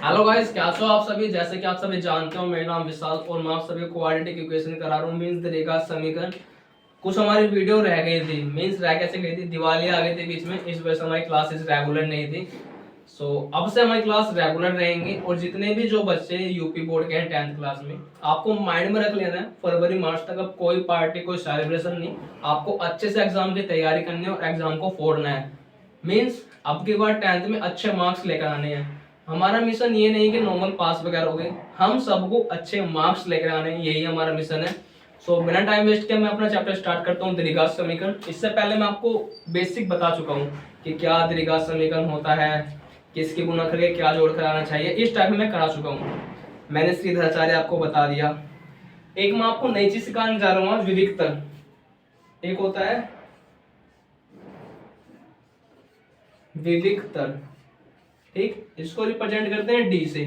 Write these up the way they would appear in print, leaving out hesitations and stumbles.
Hello guys, कैसे हो आप सभी। जैसे कि आप सभी जानते हो, मेरा नाम विशाल और मैं आप सभी क्वाड्रेटिक इक्वेशन करा रहा हूँ। मींस तरीका समीकरण। कुछ हमारी वीडियो रह गई थी, मींस रह कैसे गई थी, दिवाली आ गई थी बीच में, इस वजह से हमारी क्लासेस रेगुलर नहीं थी। अब से हमारी क्लास रेगुलर रहेंगी और जितने भी जो बच्चे यूपी बोर्ड के हैं 10th क्लास में, आपको माइंड में रख लेना है फरवरी मार्च तक अब कोई पार्टी कोई सेलिब्रेशन नहीं। आपको अच्छे से एग्जाम की तैयारी करनी है और एग्जाम को फोड़ना है। मींस अब की बार 10th में अच्छे मार्क्स लेकर आने हैं। हमारा मिशन ये नहीं कि नॉर्मल पास वगैरह हो गए, हम सबको अच्छे मार्क्स लेकर आने हैं, यही हमारा मिशन है। बिना टाइम वेस्ट किए मैं अपना चैप्टर स्टार्ट करता हूँ, द्विघात समीकरण। इससे पहले मैं आपको बेसिक बता चुका हूँ कि क्या द्विघात समीकरण होता है, किसकी गुणा करके क्या जोड़ कर आना चाहिए, इस टाइप में मैं करा चुका हूँ। मैंने श्रीधराचार्य आपको बता दिया। एक मैं आपको नई चीज सिखाने जा रहा हूँ, विविक्तर। एक होता है विविक्तर, ठीक, इसको रिप्रेजेंट करते हैं डी से।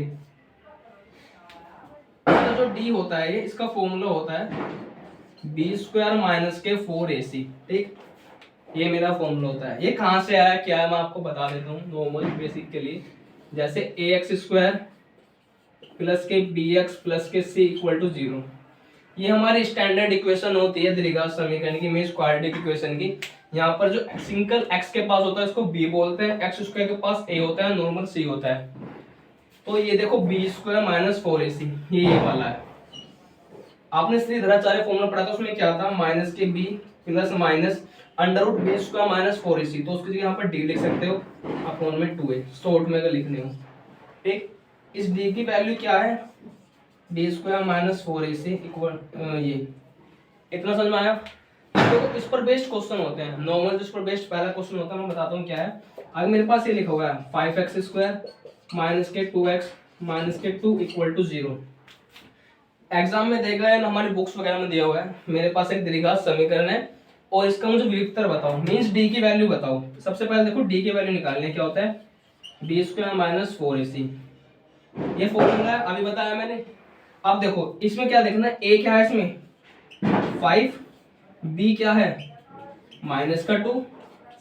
जो डी होता है ये, इसका फॉर्मूला होता है बी स्क्वायर माइनस के 4ac। ठीक, ये मेरा फॉर्मूला होता है। ये कहां से आया क्या है मैं आपको बता देता हूँ नॉर्मल बेसिक के लिए। जैसे ए एक्स स्क्वायर प्लस के बी एक्स प्लस के सी इक्वल टू 0, ये हमारी स्टैंडर्ड इक्वेशन होती है द्विघात समीकरण की, मींस क्वाड्रेटिक इक्वेशन की। यहाँ पर जो सिंगल x के पास होता है इसको b बोलते हैं, एक्स स्क्वायर के पास a होता है, नॉर्मल c होता है। तो ये देखो बी स्क्वायर माइनस 4ac, ये वाला है। आपने श्रीधराचार्य फॉर्मूला पढ़ा था, उसमें क्या था, माइनस के b plus minus under root B square minus 4ac। तो उसकी जगह यहाँ पर d लिख सकते हो, अपॉन में 2a शॉर्ट में अगर लिखने हो। ठीक, इस d की वैल्यू क्या है, B square minus 4ac equal, ये इतना समझ में आया। तो इस पर बेस्ड क्वेश्चन होते हैं नॉर्मल, जिस पर बेस्ड पहला क्वेश्चन होता है मैं बताता हूँ क्या है। अगर मेरे पास ये लिखा हुआ है 5x स्क्वायर माइनस के 2x माइनस के 2 इक्वल टू 0, एग्जाम में देगा या हमारी बुक्स वगैरह में दिया हुआ है, मेरे पास एक द्विघात समीकरण है और इसका मुझे विविक्तर बताओ, मींस डी की वैल्यू बताओ। सबसे पहले देखो डी की वैल्यू निकालनी है, क्या होता है, बी स्क्वायर माइनस 4ac। ये फॉर्मूला है, अभी बताया मैंने। अब देखो इसमें क्या देखना है, ए क्या है इसमें 5, बी क्या है माइनस का 2,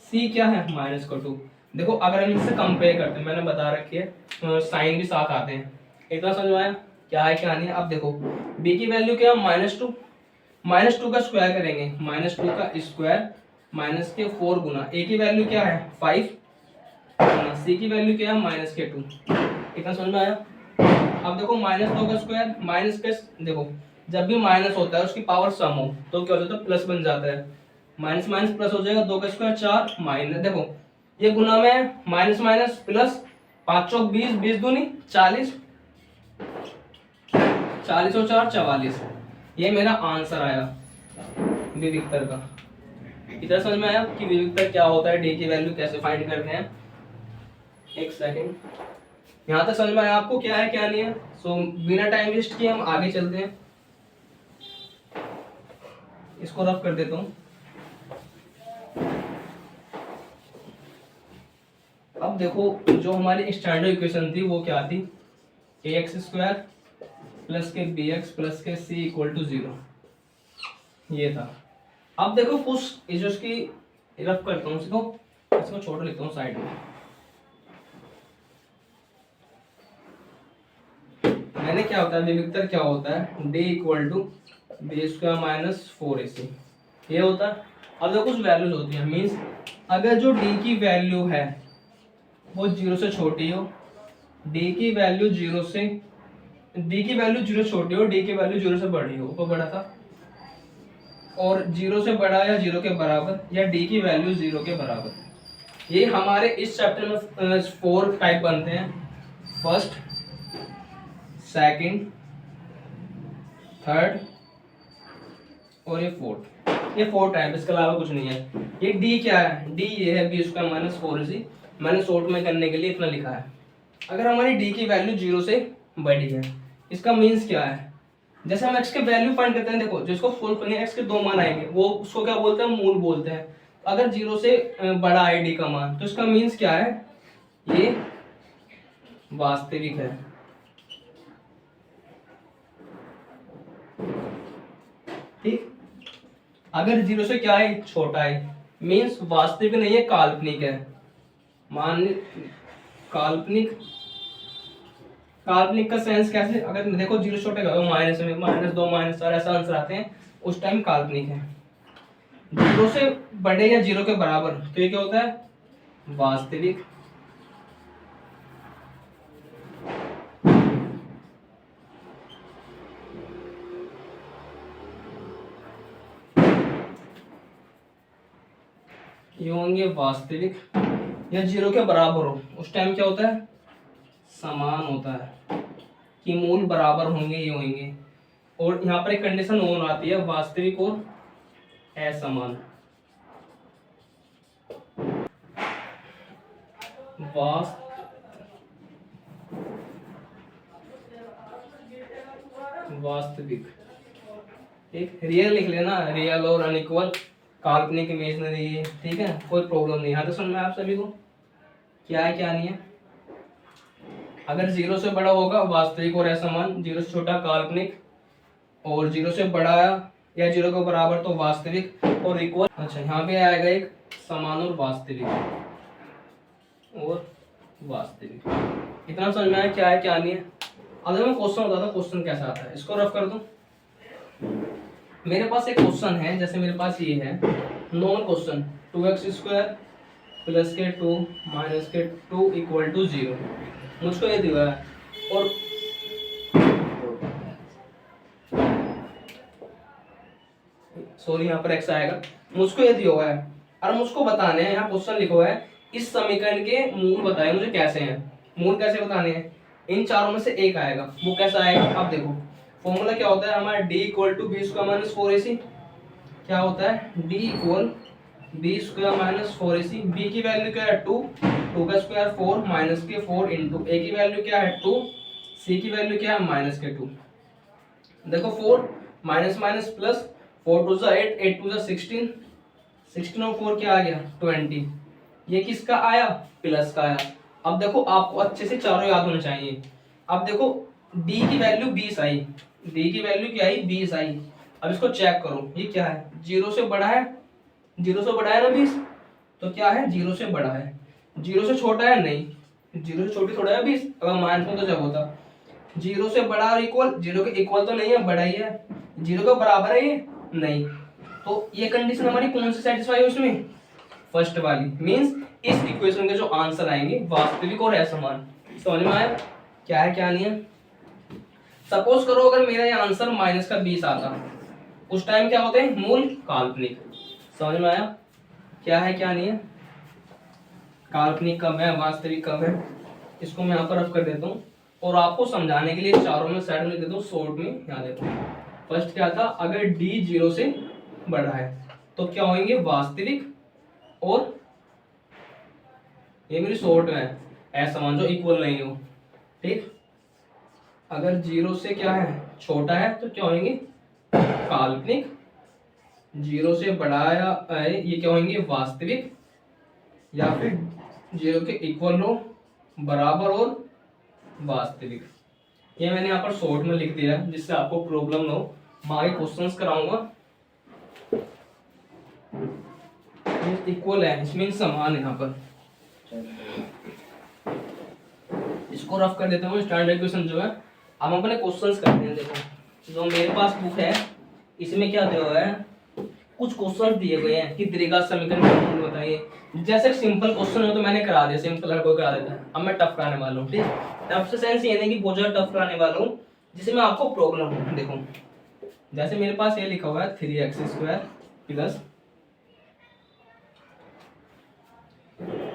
सी क्या है माइनस का 2। देखो अगर हम इससे कंपेयर करते हैं, मैंने बता रखी है साइन भी साथ आते हैं। इतना समझ में आया क्या है क्या नहीं है। अब देखो b की वैल्यू क्या है -2, -2 का स्क्वायर करेंगे, -2 का स्क्वायर माइनस के 4 गुना, a की वैल्यू क्या है 5 गुना c की वैल्यू क्या है -2। इतना समझ में आया। अब देखो -2 का स्क्वायर माइनस के, देखो जब भी माइनस होता है उसकी पावर सम हो तो क्या हो जाता है, प्लस बन जाता है। माइनस माइनस प्लस हो जाएगा, 2 का स्क्वायर 4 माइनस, देखो ये गुना में माइनस माइनस प्लस, 5 चौक 20, 20 दूनी 40, 40 और 4 44। ये मेरा आंसर आया विविक्तर का। इतना समझ में आया कि विविक्तर क्या होता है, डी की वैल्यू कैसे फाइंड करते हैं। एक सेकेंड, यहाँ तक समझ में आया आपको क्या है क्या नहीं है। बिना टाइम वेस्ट किए हम आगे चलते हैं। इसको रफ कर देता हूँ। अब देखो जो हमारी स्टैंडर्ड इक्वेशन थी वो क्या थी, ए एक्स स्क्वायर प्लस के बी एक्स प्लस के सी इक्वल टू 0, ये था। अब देखो कुछ जो उसकी रफ करता हूँ, इसको छोटा लिखता हूँ साइड में। मैंने क्या होता है, विविक्तर क्या होता है, D equal to B square minus 4ac, ये होता है। अब देखो कुछ वैल्यूज होती है, मीन्स अगर जो डी की वैल्यू है वो 0 से छोटी हो, डी की वैल्यू 0 से, डी की वैल्यू 0 छोटी हो, डी की वैल्यू 0 से बड़ी हो, तो बड़ा था, और 0 से बड़ा या 0 के बराबर, या डी की वैल्यू 0 के बराबर। ये हमारे इस चैप्टर में 4 टाइप बनते हैं, फर्स्ट, सेकंड, थर्ड और ये फोर्थ। ये 4 टाइप, इसके अलावा कुछ नहीं है। ये डी क्या है, डी ये है बी स्क्वायर माइनस 4ac, मैंने शॉर्ट में करने के लिए इतना लिखा है। अगर हमारी डी की वैल्यू 0 से बड़ी है, इसका मीन्स क्या है, जैसे हम x के वैल्यू फाइंड करते हैं, देखो जिसको फुल करेंगे x के 2 मान आएंगे, वो उसको क्या बोलते हैं, मूल बोलते हैं। अगर 0 से बड़ा है डी का मान, तो इसका मीन्स क्या है, ये वास्तविक है। ठीक, अगर 0 से क्या है, छोटा है, मीन्स वास्तविक नहीं है, काल्पनिक है। मान काल्पनिक काल्पनिक का सेंस कैसे, अगर देखो जीरो छोटे का माइनस में, -2 -4 ऐसा आंसर आते हैं, उस टाइम काल्पनिक है। जीरो से बड़े या जीरो के बराबर तो ये क्या होता है, वास्तविक। ये होंगे वास्तविक। या जीरो के बराबर हो उस टाइम क्या होता है, समान होता है, कि मूल बराबर होंगे ये होंगे। और यहाँ पर एक कंडीशन और आती है, वास्तविक और असमान। वास्तविक, एक रियल लिख लेना, रियल और अनइक्वल, काल्पनिक, इमेजिनरी, ठीक है, कोई प्रॉब्लम नहीं। यहाँ तो समझ में आप सभी को क्या है क्या नहीं है। अगर जीरो से बड़ा होगा वास्तविक और असमान, जीरो से छोटा काल्पनिक, और जीरो से बड़ा या जीरो के बराबर तो वास्तविक और इक्वल। अच्छा, यहाँ पे आएगा एक समान और वास्तविक, और वास्तविक। इतना समझ में आया क्या है क्या नहीं है। अगर मैं क्वेश्चन बताता हूँ क्वेश्चन कैसा आता है, इसको रफ कर दूं। मेरे पास एक क्वेश्चन है, जैसे मेरे पास ये है नॉर्मल क्वेश्चन, 2x² प्लस के 2 माइनस के 2 इक्वल टू 0। मुझको ये दिया है, और सॉरी यहाँ पर x आएगा, मुझको ये दिया हुआ है और मुझको बताने हैं, यहाँ क्वेश्चन लिखा हुआ है इस समीकरण के मूल बताए मुझे कैसे हैं। मूल कैसे बताने हैं, इन चारों में से एक आएगा, वो कैसा आएगा। अब देखो फॉर्मूला क्या होता है हमारा, d equal to B square minus 4ac। क्या होता है, d equal B square minus 4ac। b की वैल्यू क्या है 2, 2 का स्क्वायर 4 माइनस के 4 इंटू a की वैल्यू क्या है 2, c की वैल्यू क्या है माइनस के 2। देखो 4 माइनस माइनस प्लस, 4 टू जा 8, 8 टू जा 16, 16 और 4 क्या आ गया 20। ये किसका आया, प्लस का आया। अब देखो आपको अच्छे से चारों याद होने चाहिए। अब देखो d की वैल्यू 20 आई, d की वैल्यू क्या आई 20 आई। अब इसको चेक करो, ये क्या है, जीरो से बड़ा है, जीरो से बड़ा है ना 20, तो क्या है जीरो से बड़ा है। जीरो से छोटा है नहीं, जीरो से छोटी थोड़ा है 20, अगर माइनस में तो जब होता। जीरो से बड़ा और इक्वल, जीरो के इक्वल तो नहीं है, बड़ा ही है। जीरो के बराबर है ये नहीं, तो ये कंडीशन हमारी कौन सी सेटिस्फाई है उसमें, फर्स्ट वाली। मींस इस इक्वेशन के जो आंसर आएंगे वास्तविक और असमान। समझ में आया क्या है क्या नहीं है। सपोज करो अगर मेरा ये आंसर माइनस का 20 आता, उस टाइम क्या होते हैं, मूल काल्पनिक। समझ में आया क्या है क्या नहीं है। काल्पनिक कब है, वास्तविक कब है, इसको मैं यहाँ पर रख कर देता हूँ और आपको समझाने के लिए चारों में साइड में देता हूँ शॉर्ट में। यहाँ देखो फर्स्ट क्या था, अगर d 0 से बड़ा है तो क्या होंगे वास्तविक, और ये मेरी शॉर्ट में है असमान जो इक्वल नहीं हो, ठीक। अगर 0 से क्या है छोटा है तो क्या होंगे काल्पनिक, 0 से बड़ा है ये क्या होंगे वास्तविक, या फिर 0 के इक्वल हो, बराबर और वास्तविक। ये मैंने यहाँ पर शॉर्ट में लिख दिया है जिससे आपको प्रॉब्लम ना हो। मैं आगे क्वेश्चंस कराऊंगा। इक्वल है इसमें समान है, यहाँ पर इसको रफ कर देता हूँ। स्टैंडर्ड इक्वेशन जो है, अब हम अपने क्वेश्चंस करते हैं। देखो जो मेरे पास बुक है इसमें क्या दिया हुआ है, कुछ क्वेश्चन दिए हुए हैं कि द्विघात समीकरण का मूल बताइए। जैसे सिंपल क्वेश्चन हो तो मैंने करा दिया, सिंपल हर कोई करा देता है। अब मैं टफ कराने वाला हूँ, ठीक। टफ से सेंस ये नहीं कि बहुत ज्यादा टफ कराने वाला हूँ जिसमें आपको प्रॉब्लम हो। देखो जैसे मेरे पास ये लिखा हुआ है 3x² प्लस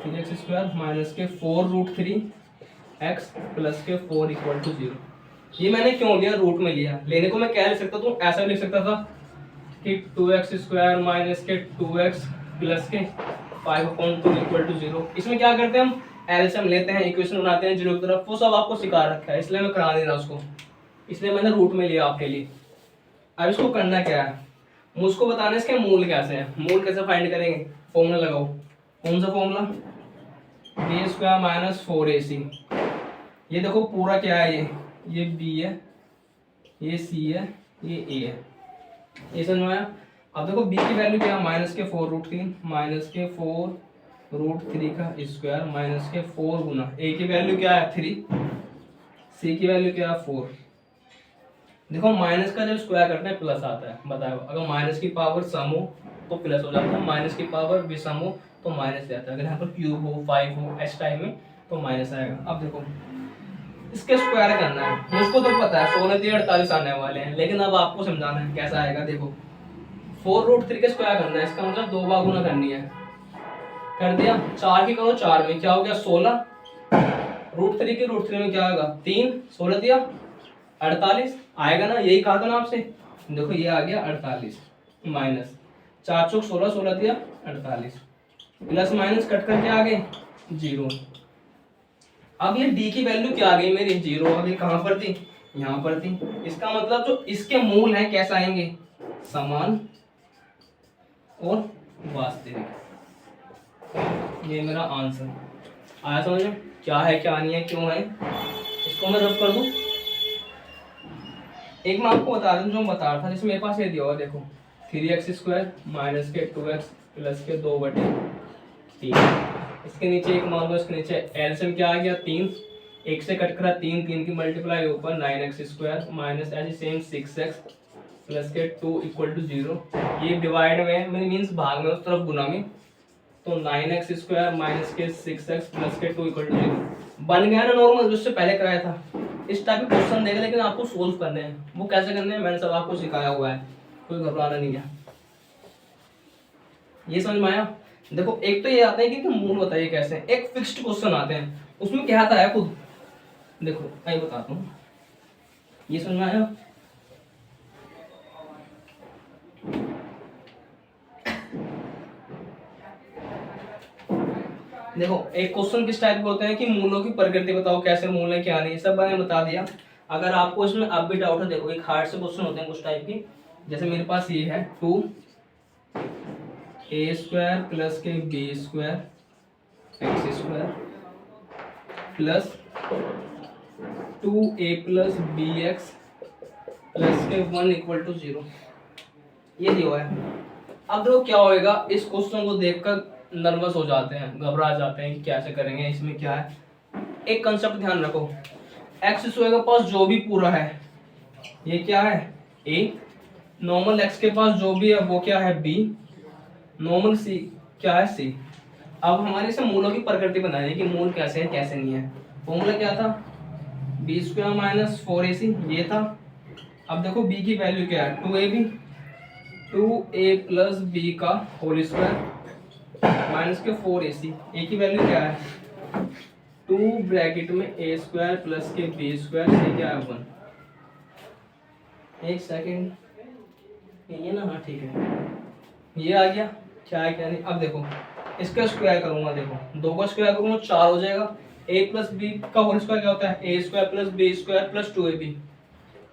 3x² माइनस के 4√3x प्लस के 4 इक्वल टू 0। ये मैंने क्यों लिया, रूट में लिया। लेने को मैं क्या लिख सकता था, ऐसा लिख सकता था कि 2x² माइनस के 2x प्लस के 5/2 इक्वल टू 0। इसमें क्या करते हैं हम, एलसीएम लेते हैं, इक्वेशन बनाते हैं जीरो की तरफ। वो सब आपको सिखा रखा है, इसलिए मैं करा नहीं रहा उसको, इसलिए मैंने रूट में लिया आपके लिए। अब इसको करना क्या है, मुझको बताना इसके मूल कैसे हैं। मूल कैसे फाइंड करेंगे, फॉर्मूला लगाओ। कौन सा फॉर्मूला, b² माइनस 4ac। ये देखो पूरा क्या है, ये b है, ये c है, ये a है। ये समझ में आया। अब देखो b की वैल्यू क्या है, माइनस के 4√3 माइनस के 4√3 का स्क्वायर माइनस के 4 गुना a की वैल्यू क्या है 3, सी की वैल्यू क्या है 4। देखो माइनस का जब स्क्वायर करते हैं प्लस आता है, बताओ अगर माइनस की पावर सम हो तो प्लस हो जाता है, माइनस की पावर विषम हो तो माइनस जाता है। अगर यहाँ पर क्यूब हो 5 हो इस टाइप में तो माइनस आएगा। अब देखो इसके स्क्वायर करना है, मुझको तो पता है 16 3 48 आने वाले हैं, लेकिन अब आपको समझाना है कैसा आएगा। देखो 4√3 के स्क्वायर करना है, इसका मतलब 2 बार गुना करनी है। कर दिया, 4 की करो 4 में क्या हो गया 16, √3 की √3 में क्या होगा 3, 16 दिया 48 आएगा ना, यही कहा था ना आपसे। देखो ये आ गया 48 माइनस 4 चौक 16, 16 दिया 48, प्लस माइनस कट करके आ गए 0। अब ये डी की वैल्यू क्या आ गई मेरी 0 आ गई। कहां पर थी, यहाँ पर थी। इसका मतलब जो इसके मूल हैं कैसे आएंगे, समान और वास्तविक। ये मेरा आंसर आया समझ में, क्या है क्या नहीं है क्यों है। इसको मैं रब कर दूं, एक मैं आपको बता दूं जो बता रहा था, जिसमें मेरे पास ये दिया हुआ देखो 3x² माइनस के 2x प्लस के 2/3। इसके नीचे एक मान लो, इसके नीचे एलसीएम क्या आ गया 3, एक से कट करा 3, 3 की मल्टीप्लाई ऊपर 9x² माइनस ऐसे सेम 6x प्लस के 2 इक्वल टू 0। ये डिवाइड में मीन्स भाग में उस तरफ गुना में, तो 9x² माइनस के 6x प्लस के 2 इक्वल टू 0 बन गया ना नॉर्मल, जिससे पहले कराया था। इस टाइप के क्वेश्चन देगा, लेकिन आपको सोल्व करने हैं। वो कैसे करने हैं मैंने सब आपको सिखाया हुआ है, कोई घबराना नहीं है। ये समझ में आया। देखो एक तो ये आता है कि मूल बताइए कैसे, एक फिक्स्ड क्वेश्चन आते हैं उसमें क्या आता है खुद देखो मैं बताता हूँ। ये समझ में आया। देखो एक क्वेश्चन किस टाइप के होते हैं कि मूलों की प्रकृति बताओ, कैसे मूल है क्या नहीं, सब मैंने बता दिया। अगर आपको इसमें अब भी डाउट है, देखो एक हार्ड से क्वेश्चन होते हैं कुछ टाइप की, जैसे मेरे पास ये है 2a² प्लस के b² x² plus 2a plus bx plus के 1 इक्वल टू 0, ये दिया हुआ है। अब देखो क्या होएगा, इस क्वेश्चन को देखकर नर्वस हो जाते हैं, घबरा जाते हैं कि कैसे करेंगे, इसमें क्या है। एक कंसेप्ट ध्यान रखो, एक्स के पास जो भी पूरा है ये क्या है a, नॉर्मल एक्स के पास जो भी है वो क्या है b, नॉर्मल c क्या है c। अब हमारे से मूलों की प्रकृति बनानी कि मूल कैसे है कैसे नहीं है। फॉर्मूला क्या था b² माइनस 4ac ये था। अब देखो b की वैल्यू क्या है 2ab, 2a प्लस b का होल स्क्वायर माइनस के 4ac, a की वैल्यू क्या है 2 ब्रैकेट में a² प्लस के b² से क्या है 1। एक सेकेंड ये ना, हाँ ठीक है ये आ गया, क्या है क्या नहीं। अब देखो इसका स्क्वायर करूंगा, देखो 2 का स्क्वायर करूंगा 4 हो जाएगा, a प्लस b का होल स्क्वायर क्या होता है a² plus b² plus 2ab,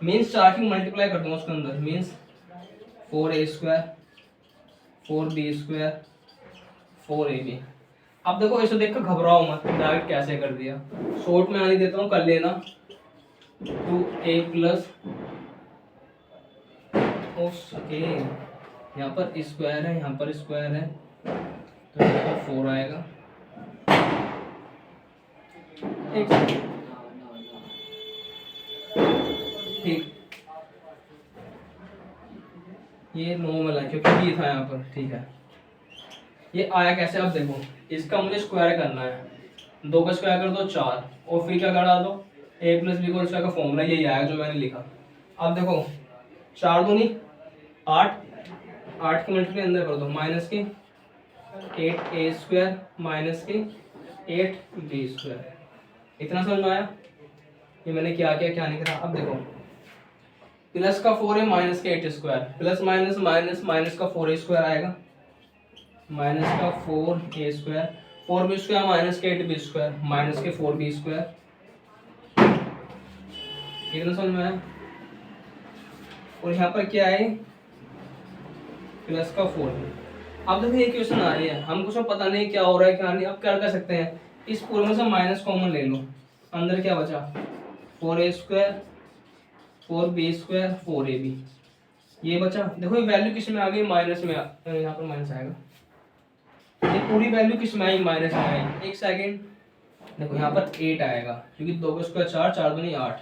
means 4 की मल्टीप्लाई कर दूंगा उसके अंदर, मीन्स 4a² 4b² 4ab। अब देखो इसे देखकर घबराओ मत, डायरेक्ट कैसे कर दिया, शॉर्ट में आने देता हूँ कर लेना 2a प्लस ओके, यहाँ पर स्क्वायर है यहाँ पर स्क्वायर है तो यहाँ पर 4 आएगा। ठीक ये नॉर्मल है क्योंकि ये था यहाँ पर, ठीक है। ये आया कैसे, अब देखो इसका मुझे स्क्वायर करना है, 2 का स्क्वायर कर दो 4 और फिर क्या करा दो a प्लस बी को स्क्वायर का फॉर्मूला यही आएगा जो मैंने लिखा। अब देखो 4 दूनी 8, 8 के मल्टीप्लाई अंदर कर दो माइनस के 8a² माइनस के 8b²। इतना समझ में आया ये मैंने क्या किया क्या नहीं करा। अब देखो प्लस का 4 है माइनस के 8² प्लस माइनस माइनस माइनस का 4a² आएगा, माइनस का 4a² 4b² माइनस के 8b² माइनस के 4b²। इतना समझ में आया। और यहाँ पर क्या है प्लस का 4। अब देखो ये क्वेश्चन आ रही है, हमको सब पता नहीं क्या हो रहा है क्या नहीं। अब क्या कर सकते हैं, इस पूरे में से माइनस कॉमन ले लो, अंदर क्या बचा 4a² 4b² 4ab ये बचा। देखो ये वैल्यू किस में आ गई माइनस में, यहाँ पर माइनस आएगा, ये पूरी वैल्यू किस में आई माइनस में आई। एक सेकेंड देखो यहाँ पर 8 आएगा क्योंकि 2 का स्क्वायर 4, 4 दूनी 8,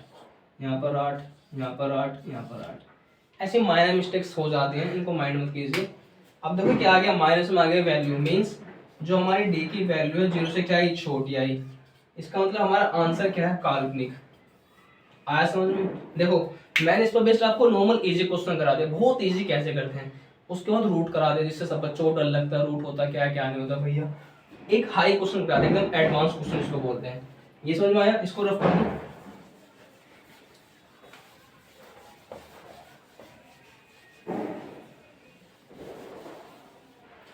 यहाँ पर 8, यहाँ पर 8, यहाँ पर 8। ऐसे माइनर मिस्टेक्स हो जाती हैं, इनको माइंड मत कीजिए। अब देखो क्या आ गया, माइनस में आ गया वैल्यू, मीन्स जो हमारी डी की वैल्यू है 0 से क्या आई, छोटी आई। इसका मतलब हमारा आंसर क्या है, काल्पनिक। आया समझ में? देखो मैंने इस पर बेस्ड आपको नॉर्मल इजी क्वेश्चन करा दिया, बहुत इजी कैसे करते हैं, उसके बाद रूट करा दिया जिससे सब बच्चों को डर लगता है रूट होता क्या है क्या नहीं होता। भैया एक हाई क्वेश्चन करा दिया, एकदम एडवांस क्वेश्चन इसको बोलते हैं। ये समझ में आया? इसको रफ कर दो।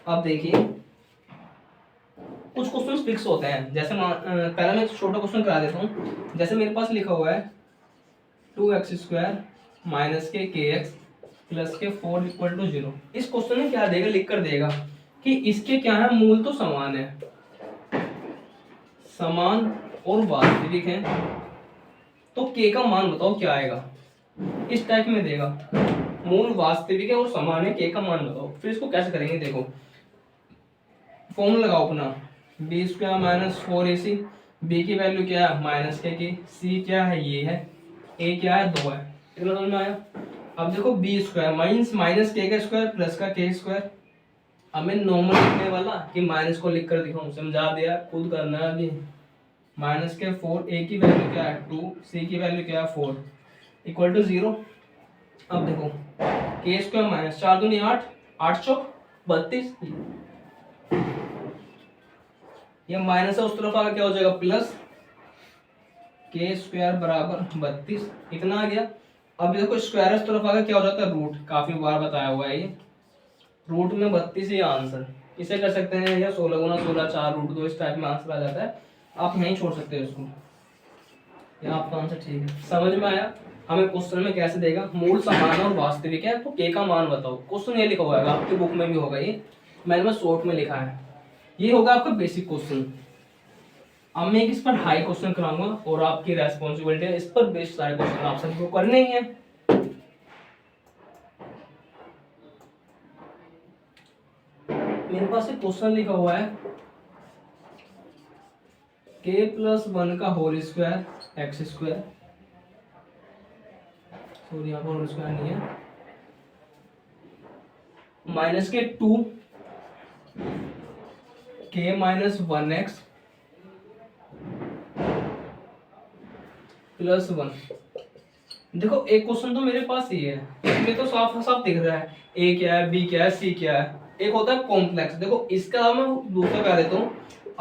अब देखिए कुछ क्वेश्चन फिक्स होते हैं, जैसे पहले मैं छोटा क्वेश्चन करा देता हूँ। जैसे मेरे पास लिखा हुआ है 2x² माइनस के एक्स प्लस के 4 इक्वल टू 0। इस क्वेश्चन में क्या देगा, लिख कर देगा कि इसके क्या है, मूल तो समान है, समान और वास्तविक है, तो के का मान बताओ क्या आएगा। इस टाइप में देगा, मूल वास्तविक है और समान है, के का मान बताओ। फिर इसको कैसे करेंगे, देखो फॉर्मूला लगाओ अपना, b² माइनस 4ac। b की वैल्यू क्या है, माइनस के, c क्या है, ये है, a क्या है, 2 है। इतना समझ में आया? अब देखो b² माइनस माइनस के का स्क्वायर प्लस का के स्क्वायर। अब मैं नॉर्मल लिखने वाला कि माइनस को लिख कर दिखाऊं, समझा दिया, खुद करना है अभी। माइनस के 4, a की वैल्यू क्या है 2, c की वैल्यू क्या है 4 इक्वल टू 0। अब देखो के स्क्वायर माइनस 4 दूनी 8, 8 चौक 32, ये माइनस है उस तरफ आगे क्या हो जाएगा प्लस, के स्क्वायर बराबर 32, इतना आ गया। अब देखो स्क्वायर उस तरफ आगे क्या हो जाता है रूट, काफी बार बताया हुआ है ये, रूट में 32 ही आंसर। इसे कर सकते हैं या 16 गुना 16 4 रूट 2, इस टाइप में आंसर आ जाता है, आप नहीं छोड़ सकते इसको, या आपका आंसर ठीक है। समझ में आया? हमें क्वेश्चन में कैसे देगा, मूल समान और वास्तविक है, तो के का मान बताओ। क्वेश्चन ये लिखा हुआ है, आपकी बुक में भी होगा, ये मैंने बस शॉर्ट में लिखा है। ये होगा आपका बेसिक क्वेश्चन। अब मैं इस पर हाई क्वेश्चन कराऊंगा और आपकी रेस्पॉन्सिबिलिटी है इस पर बेस्ड सारे क्वेश्चन आप सबको करने ही है। मेरे पास एक क्वेश्चन लिखा हुआ है k+1 का whole square X square, sorry यहाँ पर होल स्क्वायर नहीं है, माइनस के 2 k-1x प्लस 1। देखो एक क्वेश्चन तो मेरे पास ही है, इसमें तो साफ साफ दिख रहा है ए क्या है, बी क्या है, सी क्या है। एक होता है कॉम्प्लेक्स, देखो इसका मैं दूसरा कह देता हूँ,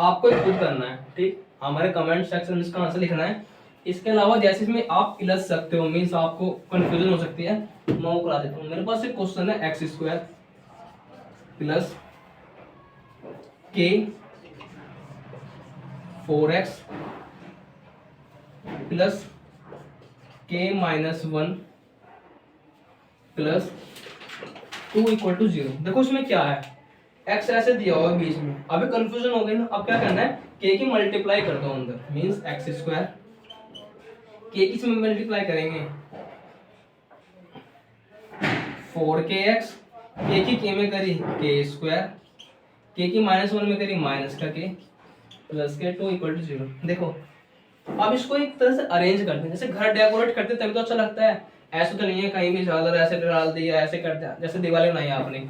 आपको एक खुद करना है, ठीक, हमारे कमेंट सेक्शन में इसका आंसर लिखना है। इसके अलावा जैसे इसमें आप इलझ सकते हो, मीन्स आपको कंफ्यूजन हो सकती है, मैं वो करा देता हूँ। मेरे पास एक क्वेश्चन है x² plus k 4x plus k-1 plus 2 equal to 0। देखो इसमें क्या है, x ऐसे दिया हुआ है बीच में, अभी कंफ्यूजन हो गई ना। अब क्या करना है, k की मल्टीप्लाई कर दो अंदर, मींस x², k किस में मल्टीप्लाई करेंगे 4kx, k की k में करी k², k की -1 में करी माइनस का k प्लस के 2 इक्वल टू 0। देखो अब इसको एक तरह से अरेंज करते हैं, जैसे घर डेकोरेट करते तभी तो अच्छा लगता है। ऐसे तो नहीं है कहीं भी झालर ऐसे डाल दिया, ऐसे कर दिया, जैसे दिवाली बनाई आपने,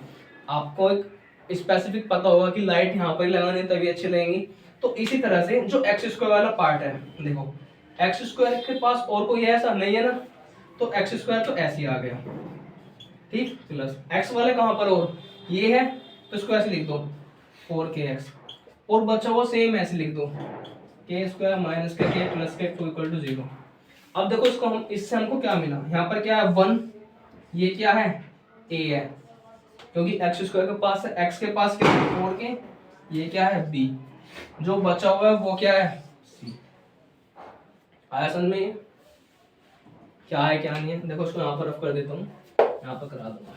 आपको एक स्पेसिफिक पता होगा कि लाइट यहाँ पर ही लगानी तभी अच्छी लगेंगी। तो इसी तरह से जो x² वाला पार्ट है, देखो x² के पास और कोई ऐसा नहीं है ना, तो x² तो ऐसे ही आ गया, ठीक, प्लस x वाले कहाँ पर और ये है, तो इसको ऐसे लिख दो 4kx, और बचा हुआ सेम ऐसे लिख दो k² माइनस के k प्लस के 2 इक्वल टू 0। अब देखो इसको हम, इससे हमको क्या मिला, यहाँ पर क्या है 1, ये क्या है a है, क्योंकि x² के पास है, x के पास क्या है 4k, ये क्या है b, जो बचा हुआ है वो क्या है c। आया समझ में ये क्या है क्या नहीं है? देखो इसको यहाँ पर रफ कर देता हूँ, यहाँ पर करा दूंगा।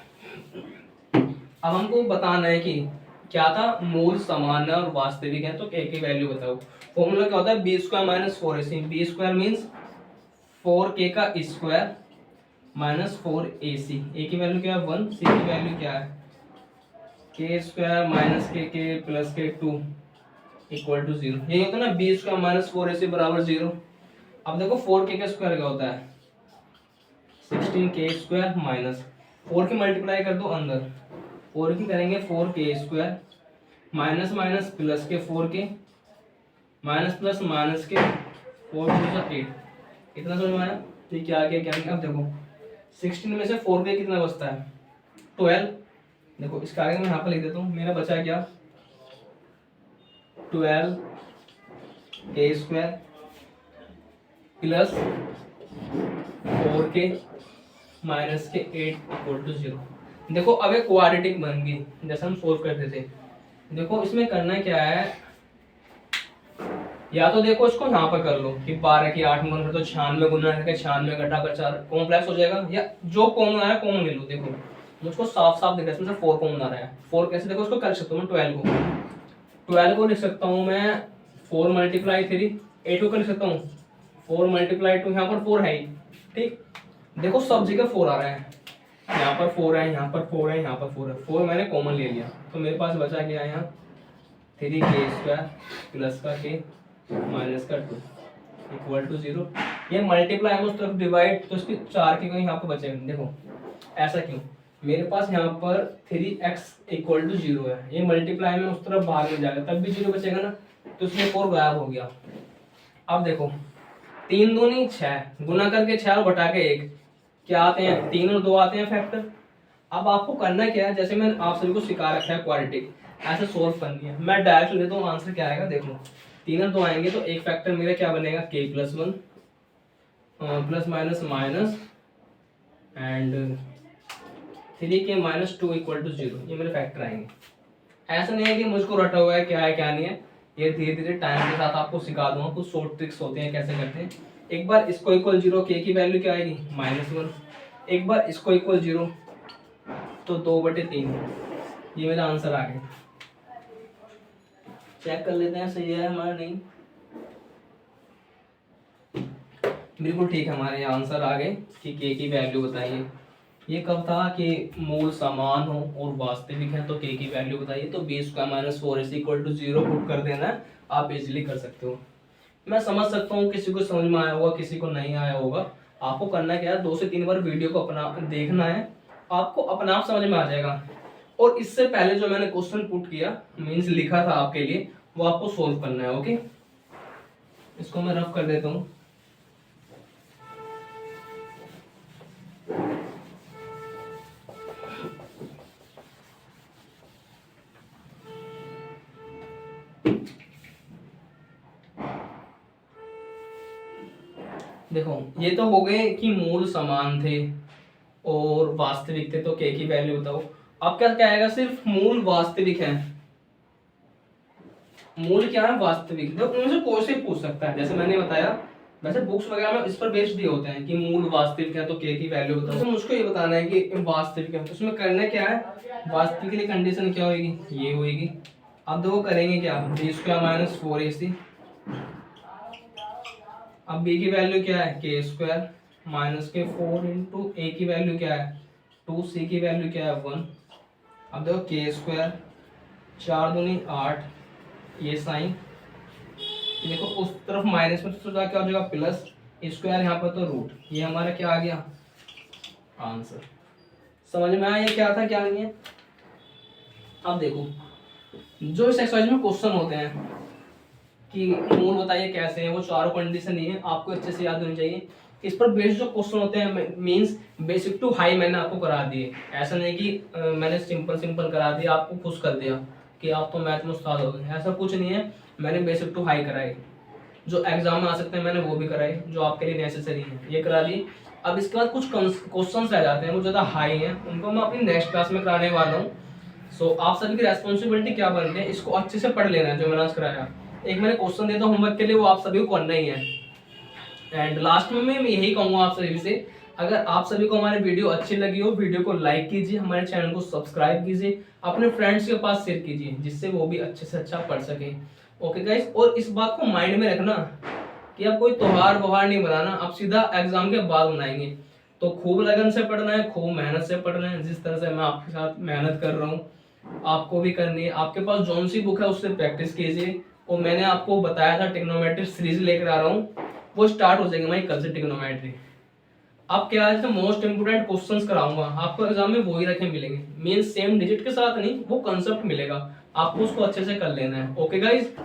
अब हमको बताना है कि क्या था, मूल समान और वास्तविक है, तो k की वैल्यू बताओ। फॉर्मूला क्या होता है, b² minus 4ac, b² means 4k का स्क्वायर माइनस 4ac, a की वैल्यू क्या है 1, c की वैल्यू क्या है k² माइनस के प्लस के 2, इक्वल टू 0। यही होता है ना बी स्क्वायर माइनस 4ac बराबर 0। अब देखो 4k का स्क्वायर क्या होता है 16k स्क्वायर माइनस 4 की मल्टीप्लाई कर दो अंदर, 4 की करेंगे 4k square minus minus plus के 4k माइनस प्लस माइनस के 4 टू 8। इतना समझ में आया? तो क्या आ गया क्या नहीं? अब देखो 16 में से 4k कितना बचता है 12। देखो इसका आगे मैं यहाँ पर लिख देता हूँ, मेरा बचा क्या 12k square plus 4k minus के 8 इक्वल टू 0। देखो अब एक क्वाड्रेटिक बन गई जैसे हम सोल्व करते थे। देखो इसमें करना क्या है, या तो देखो इसको यहाँ पर कर लो कि 12 की 8 में गुना कर दो, 96 गुना करके 96 घटाकर 4 कॉम्प्लेक्स हो जाएगा, या जो कॉमन आ रहा है कॉमन ले लो। देखो मुझको साफ साफ दिख रहा है इसमें से 4 कॉमन आ रहा है। 4 कैसे देखो इसको कर सकता हूँ मैं 12 को लिख सकता हूँ मैं 4 मल्टीप्लाई 3, 8 को कर सकता हूँ 4 मल्टीप्लाई 2, यहाँ पर 4 है ही, ठीक। देखो सब जगह 4 आ रहा है, यहाँ पर 4 है, यहाँ पर 4 है, यहाँ पर 4 है, 4 मैंने कॉमन ले लिया तो मेरे पास बचा क्या है यहाँ 3k स्क्वायर प्लस का k माइनस का 2 इक्वल टू 0। ये मल्टीप्लाई हम उस तरफ डिवाइड तो इसकी 4k को यहाँ पर बचेगा। देखो ऐसा क्यों, मेरे पास यहाँ पर 3x इक्वल टू 0 है, ये मल्टीप्लाई में उस तरफ बाहर में जाएगा तब भी 0 बचेगा ना, तो इसमें 4 गायब हो गया। अब देखो 3 दूनी 6 गुना करके 6 और घटा के 1 क्या आते हैं 3 और 2 आते हैं फैक्टर। अब आपको करना क्या है, जैसे मैंने आप सभी को सिखा रखा है क्वाड्रेटिक ऐसे सोल्व करनी है। मैं डायरेक्ट लेता हूँ आंसर क्या आएगा, देख लो 3 और 2 आएंगे तो एक फैक्टर मेरा क्या बनेगा k plus 1 plus minus minus and 3k minus 2 equal to 0, ये मेरे फैक्टर आएंगे। ऐसा नहीं है कि मुझको रटा हुआ है क्या है क्या नहीं है, ये धीरे धीरे टाइम के साथ आपको सिखा दूंगा, कुछ शॉर्ट ट्रिक्स होते हैं कैसे करते हैं। एक बार इसको इक्वल 0 k की वैल्यू क्या आएगी -1, एक बार इसको इक्वल 0 तो 2/3, ये मेरा आंसर आ गया। चेक कर लेते हैं सही है हमारा, नहीं बिल्कुल ठीक है हमारे आंसर आ गए कि k की वैल्यू बताइए। ये कब था कि मूल समान हो और वास्तविक है तो k की वैल्यू बताइए, तो b square minus 4ac equal to 0 put कर देना है, आप इजीली कर सकते हो। मैं समझ सकता हूँ किसी को समझ में आया होगा किसी को नहीं आया होगा। आपको करना क्या है 2 से 3 बार वीडियो को अपना देखना है, आपको अपना आप समझ में आ जाएगा। और इससे पहले जो मैंने क्वेश्चन पुट किया मीन्स लिखा था आपके लिए, वो आपको सोल्व करना है। ओके, इसको मैं रफ कर देता हूँ। देखो ये तो हो गए कि मूल समान थे और वास्तविक थे, तो k की वैल्यू बताओ। अब क्या आएगा, सिर्फ मूल वास्तविक है, मूल क्या है वास्तविक। तो उनसे कोई से पूछ सकता है, जैसे मैंने बताया वैसे बुक्स वगैरह में इस पर बेस्ड भी होते हैं कि मूल वास्तविक है तो k की वैल्यू बताओ। तो मुझको ये बताना है कि वास्तविक है, तो उसमें करना क्या है, वास्तविक के लिए कंडीशन क्या होगी, ये होगी। अब देखो करेंगे क्या, b स्क्वायर माइनस 4ac, अब b की वैल्यू क्या है k स्क्वायर माइनस के 4 इंटू a की वैल्यू क्या है 2, c की वैल्यू क्या है 1। अब देखो k स्क्वायर 4 दूनी 8, ये साइन देखो उस तरफ माइनस में तो क्या हो जाएगा प्लस, स्क्वायर यहाँ पर तो रूट, ये हमारा क्या आ गया आंसर। समझ में आया ये क्या था क्या नहीं है। अब देखो जो इस एक्सरसाइज में क्वेश्चन होते हैं कि मूल बताइए कैसे हैं, वो चारों कंडीशन ही है, आपको अच्छे से याद होनी चाहिए। इस पर बेस्ड जो क्वेश्चन होते हैं मींस बेसिक टू हाई मैंने आपको करा दिए, ऐसा नहीं कि मैंने सिंपल करा दिया आपको खुश कर दिया कि आप तो मैथ में उस्ताद हो गए, ऐसा कुछ नहीं है। मैंने बेसिक टू हाई कराए, जो एग्जाम में आ सकते हैं मैंने वो भी कराए, जो आपके लिए नेसेसरी है ये करा दी। अब इसके बाद कुछ क्वेश्चन रह जाते हैं वो ज़्यादा हाई हैं, उनको मैं अपनी नेक्स्ट क्लास में कराने वाला हूँ। सो आप सभी की रेस्पॉन्सिबिलिटी क्या बनती है, इसको अच्छे से पढ़ लेना है जो मैंने आज कराया। एक मैंने क्वेश्चन दिया था होमवर्क के लिए, वो आप सभी को करना ही है। एंड लास्ट में मैं यही कहूँगा आप सभी से, अगर आप सभी को हमारी वीडियो अच्छी लगी हो, वीडियो को लाइक कीजिए, हमारे चैनल को सब्सक्राइब कीजिए, अपने फ्रेंड्स के पास शेयर कीजिए जिससे वो भी अच्छे से अच्छा पढ़ सके। ओके गाइस, और इस बात को माइंड में रखना कि अब कोई त्योहार वहार नहीं बनाना, अब सीधा एग्जाम के बाद बनाएंगे। तो खूब लगन से पढ़ना है, खूब मेहनत से पढ़ना है, जिस तरह से मैं आपके साथ मेहनत कर रहा हूँ आपको भी करनी है। आपके पास जौन सी बुक है उससे प्रैक्टिस कीजिए, और मैंने आपको बताया था ट्रिग्नोमेट्री सीरीज लेकर आ रहा हूँ, वो स्टार्ट हो जाएगी भाई कल से ट्रिग्नोमेट्री। अब क्या है, मोस्ट इंपोर्टेंट क्वेश्चंस कराऊंगा आपको एग्जाम में, वही रखे मिलेंगे, मीन सेम डिजिट के साथ नहीं, वो कंसेप्ट मिलेगा आपको, उसको अच्छे से कर लेना है। Okay guys.